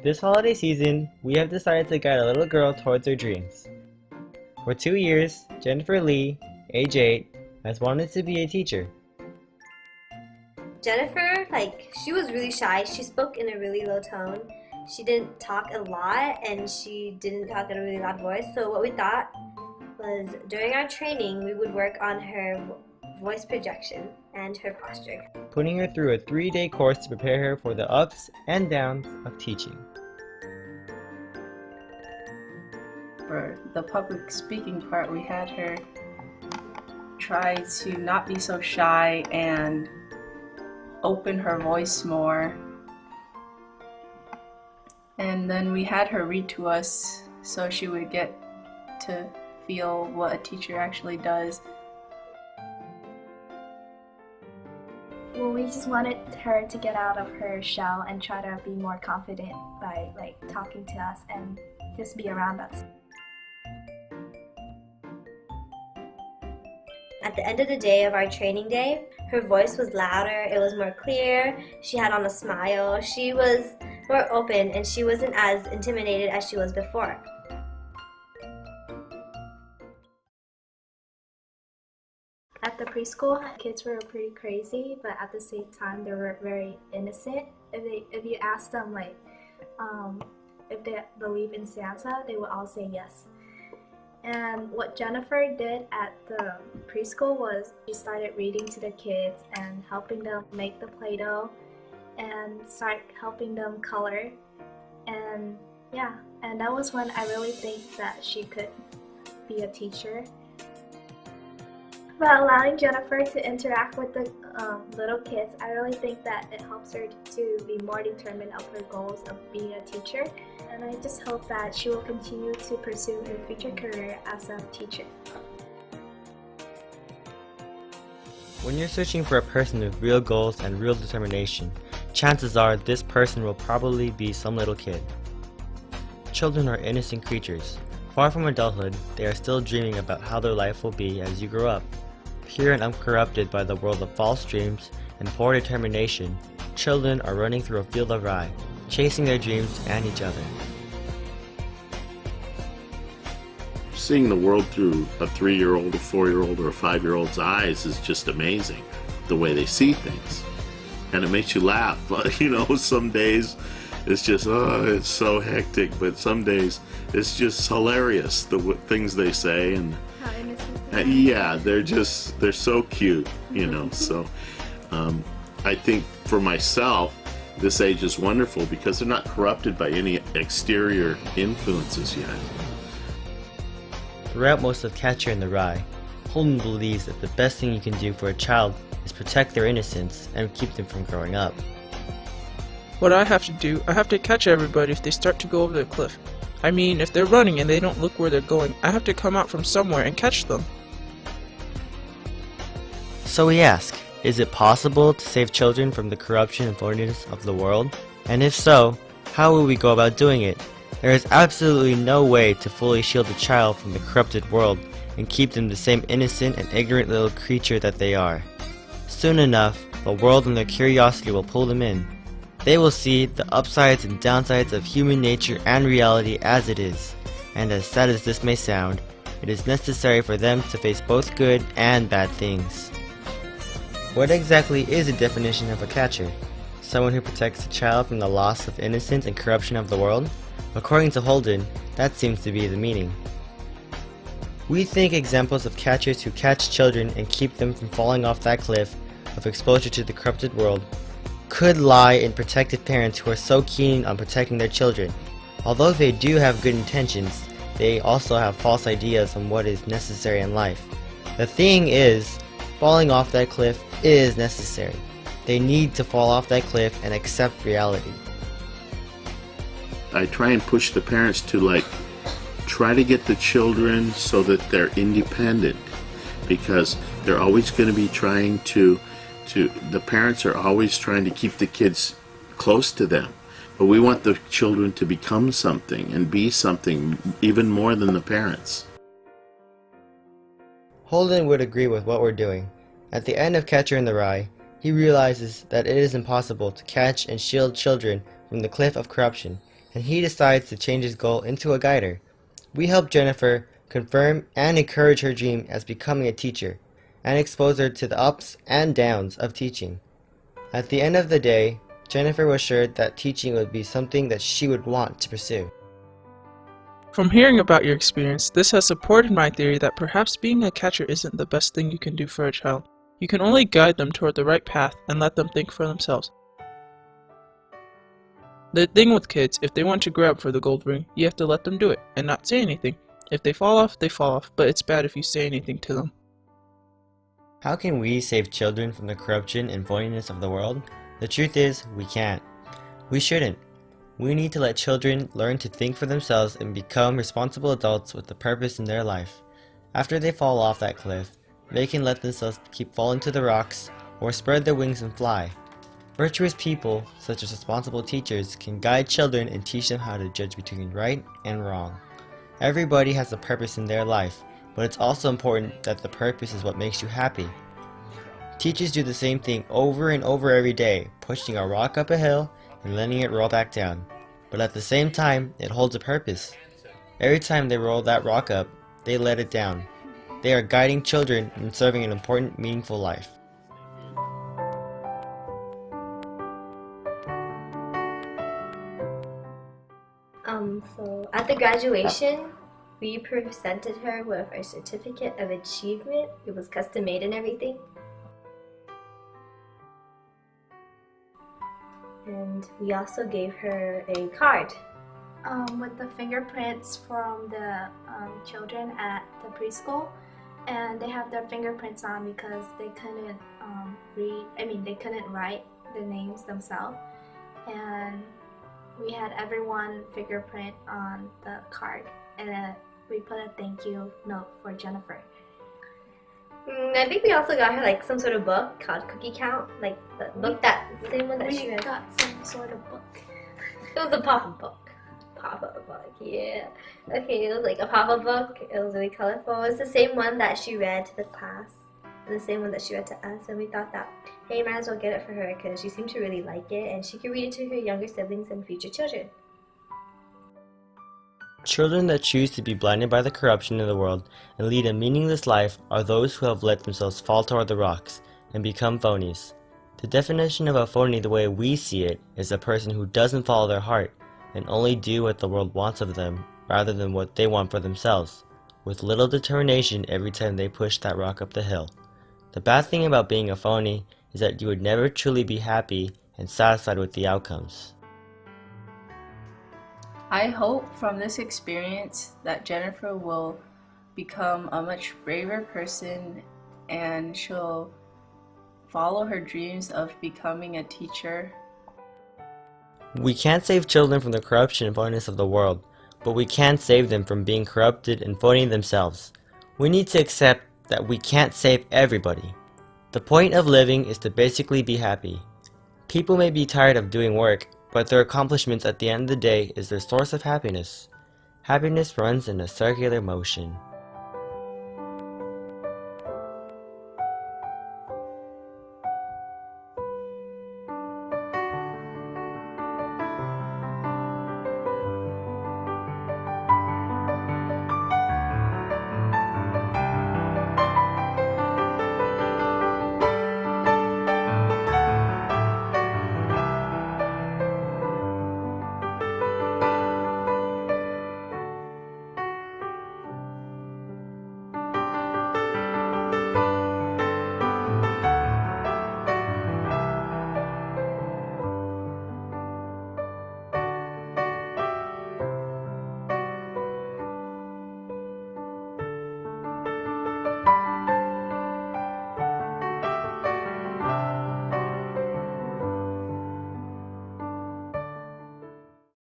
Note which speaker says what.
Speaker 1: This holiday season, we have decided to guide a little girl towards her dreams. For 2 years, Jennifer Lee, age 8, has wanted to be a teacher.
Speaker 2: Jennifer, she was really shy. She spoke in a really low tone. She didn't talk a lot and she didn't talk in a really loud voice. So what we thought was during our training, we would work on her voice projection and her posture.
Speaker 1: Putting her through a 3-day course to prepare her for the ups and downs of teaching.
Speaker 3: For the public speaking part, we had her try to not be so shy and open her voice more. And then we had her read to us so she would get to feel what a teacher actually does.
Speaker 4: Well, we just wanted her to get out of her shell and try to be more confident by talking to us and just be around us.
Speaker 2: At the end of the day of our training day, her voice was louder, it was more clear, she had on a smile, she was more open, and she wasn't as intimidated as she was before.
Speaker 4: At the preschool, kids were pretty crazy, but at the same time, they were very innocent. If you ask them if they believe in Santa, they would all say yes. And what Jennifer did at the preschool was she started reading to the kids and helping them make the Play-Doh and start helping them color. And that was when I really think that she could be a teacher. By allowing Jennifer to interact with the little kids, I really think that it helps her to be more determined of her goals of being a teacher. And I just hope that she will continue to pursue her future career as a teacher.
Speaker 1: When you're searching for a person with real goals and real determination, chances are this person will probably be some little kid. Children are innocent creatures. Far from adulthood, they are still dreaming about how their life will be as you grow up. Pure and uncorrupted by the world of false dreams and poor determination, children are running through a field of rye, chasing their dreams and each other.
Speaker 5: Seeing the world through a 3-year-old, a 4-year-old, or a 5-year-old's eyes is just amazing, the way they see things. And it makes you laugh. Some days it's just, it's so hectic, but some days it's just hilarious, the things they say. And
Speaker 4: How innocent.
Speaker 5: yeah, they're so cute, So I think for myself, this age is wonderful because they're not corrupted by any exterior influences yet.
Speaker 1: Throughout most of Catcher in the Rye, Holden believes that the best thing you can do for a child is protect their innocence and keep them from growing up.
Speaker 6: What I have to do, I have to catch everybody if they start to go over the cliff. I mean, if they're running and they don't look where they're going, I have to come out from somewhere and catch them.
Speaker 1: So we ask, is it possible to save children from the corruption and phonyness of the world? And if so, how will we go about doing it? There is absolutely no way to fully shield a child from the corrupted world and keep them the same innocent and ignorant little creature that they are. Soon enough, the world and their curiosity will pull them in. They will see the upsides and downsides of human nature and reality as it is, and as sad as this may sound, it is necessary for them to face both good and bad things. What exactly is a definition of a catcher? Someone who protects a child from the loss of innocence and corruption of the world? According to Holden, that seems to be the meaning. We think examples of catchers who catch children and keep them from falling off that cliff of exposure to the corrupted world could lie in protective parents who are so keen on protecting their children. Although they do have good intentions, they also have false ideas on what is necessary in life. The thing is, falling off that cliff is necessary. They need to fall off that cliff and accept reality.
Speaker 5: I try and push the parents to try to get the children so that they're independent, because they're always going to be trying the parents are always trying to keep the kids close to them. But we want the children to become something and be something even more than the parents.
Speaker 1: Holden would agree with what we're doing. At the end of Catcher in the Rye, he realizes that it is impossible to catch and shield children from the cliff of corruption, and he decides to change his goal into a guider. We help Jennifer confirm and encourage her dream as becoming a teacher, and expose her to the ups and downs of teaching. At the end of the day, Jennifer was sure that teaching would be something that she would want to pursue.
Speaker 6: From hearing about your experience, this has supported my theory that perhaps being a catcher isn't the best thing you can do for a child. You can only guide them toward the right path and let them think for themselves. The thing with kids, if they want to grab for the gold ring, you have to let them do it and not say anything. If they fall off, but it's bad if you say anything to them.
Speaker 1: How can we save children from the corruption and phoniness of the world? The truth is, we can't. We shouldn't. We need to let children learn to think for themselves and become responsible adults with a purpose in their life. After they fall off that cliff, they can let themselves keep falling to the rocks or spread their wings and fly. Virtuous people, such as responsible teachers, can guide children and teach them how to judge between right and wrong. Everybody has a purpose in their life, but it's also important that the purpose is what makes you happy. Teachers do the same thing over and over every day, pushing a rock up a hill and letting it roll back down. But at the same time, it holds a purpose. Every time they roll that rock up, they let it down. They are guiding children and serving an important, meaningful life.
Speaker 2: So at the graduation, we presented her with a certificate of achievement. It was custom made and everything. And we also gave her a card.
Speaker 4: With the fingerprints from the children at the preschool, and they have their fingerprints on because they couldn't they couldn't write the names themselves, and we had everyone fingerprint on the card, and we put a thank you note for Jennifer.
Speaker 2: I think we also got her like some sort of book called Cookie Count, like the book that same one that she
Speaker 4: We
Speaker 2: read.
Speaker 4: got some sort of book.
Speaker 2: It was a pop-up book. Pop-up book, yeah. Okay, it was like a pop-up book. It was really colorful. It's the same one that she read to the class, and the same one that she read to us. And we thought that, hey, might as well get it for her because she seemed to really like it, and she could read it to her younger siblings and future children.
Speaker 1: Children that choose to be blinded by the corruption in the world and lead a meaningless life are those who have let themselves fall toward the rocks and become phonies. The definition of a phony the way we see it is a person who doesn't follow their heart and only do what the world wants of them rather than what they want for themselves, with little determination every time they push that rock up the hill. The bad thing about being a phony is that you would never truly be happy and satisfied with the outcomes.
Speaker 3: I hope from this experience that Jennifer will become a much braver person and she'll follow her dreams of becoming a teacher.
Speaker 1: We can't save children from the corruption and phoniness of the world, but we can save them from being corrupted and phony themselves. We need to accept that we can't save everybody. The point of living is to basically be happy. People may be tired of doing work, but their accomplishments at the end of the day is their source of happiness. Happiness runs in a circular motion.